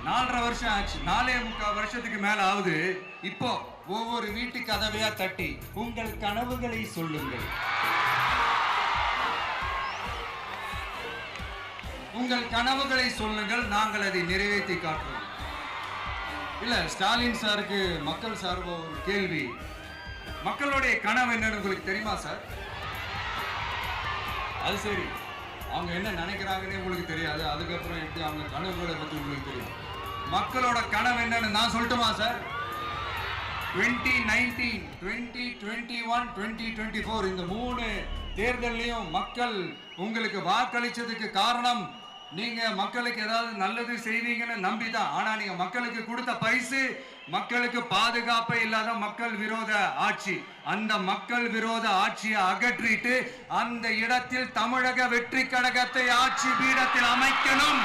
4.5 வருஷம் ஆச்சு, 4.25 வருஷத்துக்கு மேல ஆகுது. இப்போ ஒவ்வொரு வீட்டு கதவையா தட்டி உங்கள் கனவுகளை சொல்லுங்கள், உங்கள் கனவுகளை சொல்லுங்கள், நாங்கள் அதை நிறைவேற்றி காட்டுவோம். இல்ல, ஸ்டாலின் சாருக்கு மக்கள் சார்பா ஒரு கேள்வி. மக்களுடைய கனவு என்னன்னு உங்களுக்கு தெரியுமா சார்? அது சரி, அவங்க என்ன நினைக்கிறாங்கன்னு உங்களுக்கு தெரியாது, அதுக்கப்புறம் எப்படி அவங்க கனவுகளை பத்தி உங்களுக்கு தெரியும்? மக்களோட கனவு என்னன்னு நான் சொல்லட்டுமா சார்? 2019, 2021, 2024 இந்த 3 தேர்தலையும் மக்கள் உங்களுக்கு வாக்களிச்சதுக்கு காரணம் நீங்க மக்களுக்கு ஏதாவது நல்லது செய்வீங்கன்னு நம்பிதான். ஆனா நீங்க மக்களுக்கு கொடுத்த பரிசு மக்களுக்கு பாதுகாப்பே இல்லாத மக்கள் விரோத ஆட்சி. அந்த மக்கள் விரோத ஆட்சியை அகற்றிட்டு அந்த இடத்தில் தமிழக வெற்றி கழகத்தை ஆட்சி பீடத்தில் அமைக்கணும்.